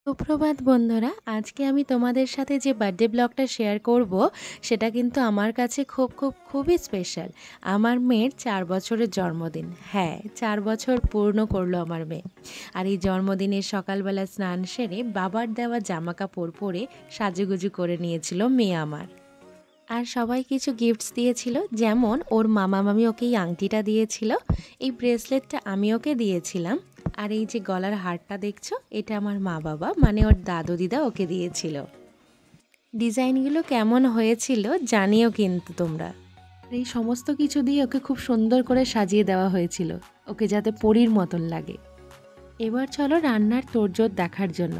সুপ্রভাত বন্ধুরা, আজকে আমি তোমাদের সাথে যে বার্থডে ব্লগটা শেয়ার করব সেটা কিন্তু আমার কাছে খুবই স্পেশাল। আমার মেয়ের 4 বছরের জন্মদিন। হ্যাঁ, 4 বছর পূর্ণ করলো আমার মেয়ে। আর এই জন্মদিনের সকালবেলা স্নান সেরে বাবার দেওয়া জামাকাপড় পরে সাজুগুজু করে নিয়েছিল মেয়ে আমার। আর সবাই কিছু গিফটস দিয়েছিল, যেমন ওর মামা মামি ওকে এই আংটিটা দিয়েছিল, এই ব্রেসলেটটা আমি ওকে দিয়েছিলাম, আর এই যে গলার হারটা দেখছো এটা আমার মা বাবা মানে ওর দাদু দিদা ওকে দিয়েছিল। ডিজাইনগুলো কেমন হয়েছিল জানিও কিন্তু তোমরা। এই সমস্ত কিছু দিয়ে ওকে খুব সুন্দর করে সাজিয়ে দেওয়া হয়েছিল, ওকে যাতে পরীর মতন লাগে। এবার চলো রান্নার তোড়জোড় দেখার জন্য।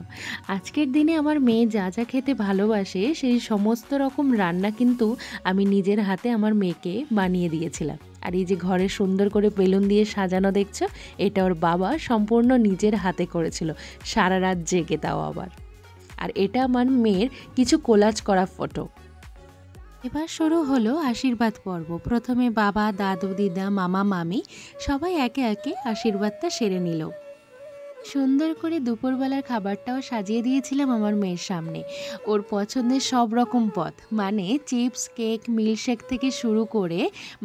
আজকের দিনে আমার মেয়ে যা যা খেতে ভালোবাসে সেই সমস্ত রকম রান্না কিন্তু আমি নিজের হাতে আমার মেয়েকে বানিয়ে দিয়েছিলাম। আর এই যে ঘরে সুন্দর করে বেলুন দিয়ে সাজানো দেখছো, এটা ওর বাবা সম্পূর্ণ নিজের হাতে করেছিল, সারা রাত জেগে তাও আবার। আর এটা আমার মেয়ের কিছু কোলাজ করা ফটো। এবার শুরু হলো আশীর্বাদ পর্ব। প্রথমে বাবা, দাদু, দিদা, মামা, মামি সবাই একে একে আশীর্বাদটা সেরে নিল। সুন্দর করে দুপুরবেলার খাবারটাও সাজিয়ে দিয়েছিলাম আমার মেয়ের সামনে। ওর পছন্দের সব রকম পদ, মানে চিপস, কেক, মিল্কশেক থেকে শুরু করে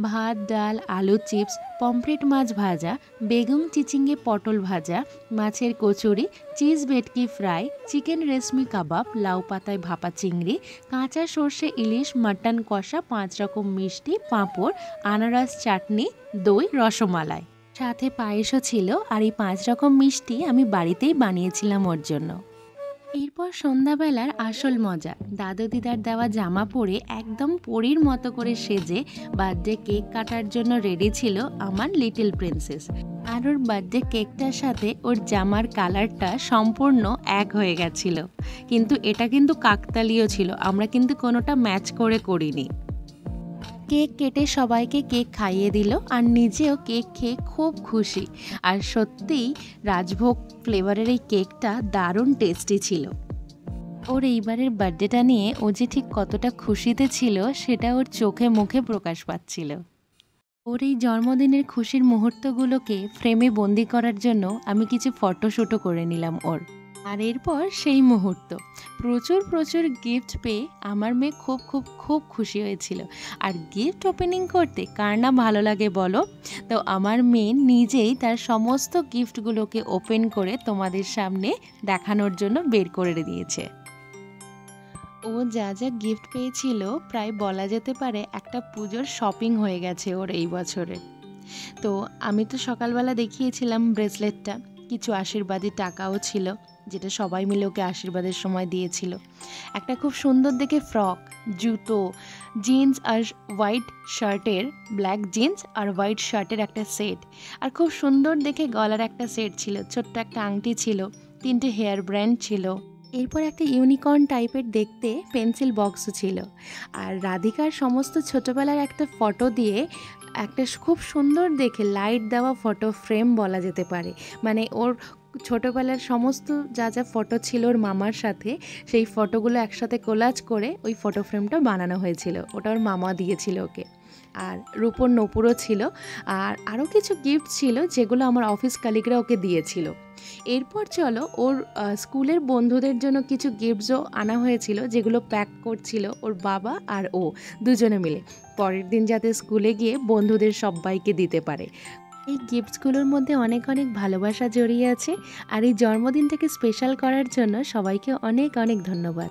ভাত, ডাল, আলু চিপস, পমফ্রেট মাছ ভাজা, বেগুন চিচিঙ্গে পটল ভাজা, মাছের কচুরি, চিজ ভেটকি ফ্রাই, চিকেন রেশমি কাবাব, লাউ পাতায় ভাপা চিংড়ি, কাঁচা সর্ষে ইলিশ, মাটন কষা, 5 রকম মিষ্টি, পাঁপড়, আনারস চাটনি, দই, রসমালাই, সাথে পায়েসও ছিল। আর এই 5 রকম মিষ্টি আমি বাড়িতেই বানিয়েছিলাম ওর জন্য। এরপর সন্ধ্যাবেলার আসল মজা, দাদু দিদার দেওয়া জামা পরে একদম পরীর মতো করে সেজে বার্থডে কেক কাটার জন্য রেডি ছিল আমার লিটল প্রিন্সেস। আর ওর বার্থডে কেকটার সাথে ওর জামার কালারটা সম্পূর্ণ এক হয়ে গেছিল। কিন্তু এটা কিন্তু কাকতালীয় ছিল, আমরা কিন্তু কোনোটা ম্যাচ করে করিনি। কেক কেটে সবাইকে কেক খাইয়ে দিল, আর নিজেও কেক খেয়ে খুব খুশি। আর সত্যিই রাজভোগ ফ্লেভারের এই কেকটা দারুণ টেস্টি ছিল। ওর এইবারের বার্থডেটা নিয়ে ও যে ঠিক কতটা খুশিতে ছিল সেটা ওর চোখে মুখে প্রকাশ পাচ্ছিল। ওর এই জন্মদিনের খুশির মুহূর্তগুলোকে ফ্রেমে বন্দি করার জন্য আমি কিছু ফটোশ্যুটও করে নিলাম ওর। আর এরপর সেই মুহূর্ত, প্রচুর গিফট পেয়ে আমার মেয়ে খুব খুশি হয়েছিল। আর গিফট ওপেনিং করতে কার না ভালো লাগে বলো? তো আমার মেয়ে নিজেই তার সমস্ত গিফটগুলোকে ওপেন করে তোমাদের সামনে দেখানোর জন্য বের করে দিয়েছে। ও যা যা গিফট পেয়েছিল প্রায় বলা যেতে পারে একটা পুজোর শপিং হয়ে গেছে ওর এই বছরে। তো আমি তো সকালবেলা দেখিয়েছিলাম ব্রেসলেটটা, কিছু আশীর্বাদী টাকাও ছিল যেটা সবাই মিলে ওকে আশীর্বাদের সময় দিয়েছিল। একটা খুব সুন্দর দেখে ফ্রক, জুতো, জিন্স আর হোয়াইট শার্টের, ব্ল্যাক জিন্স আর হোয়াইট শার্টের একটা সেট, আর খুব সুন্দর দেখে গলার একটা সেট ছিল, ছোট্ট একটা আংটি ছিল, 3টে হেয়ার ব্র্যান্ড ছিল। এরপর একটা ইউনিকর্ন টাইপের দেখতে পেন্সিল বক্সও ছিল। আর রাধিকার সমস্ত ছোটোবেলার একটা ফটো দিয়ে একটা খুব সুন্দর দেখে লাইট দেওয়া ফটো ফ্রেম বলা যেতে পারে, মানে ওর ছোটোবেলার সমস্ত যা যা ফটো ছিল ওর মামার সাথে, সেই ফটোগুলো একসাথে কোলাজ করে ওই ফটো ফ্রেমটা বানানো হয়েছিল, ওটা ওর মামা দিয়েছিল ওকে। আর রূপোর নপুরও ছিল, আর আরও কিছু গিফট ছিল যেগুলো আমার অফিস কালিগরা ওকে দিয়েছিল। এরপর চলো ওর স্কুলের বন্ধুদের জন্য কিছু গিফটসও আনা হয়েছিল, যেগুলো প্যাক করছিল ওর বাবা আর ও দুজনে মিলে, পরের দিন যাতে স্কুলে গিয়ে বন্ধুদের সবাইকে দিতে পারে। এই গিফটসগুলোর মধ্যে অনেক ভালোবাসা জড়িয়ে আছে। আর এই জন্মদিনটাকে স্পেশাল করার জন্য সবাইকে অনেক ধন্যবাদ।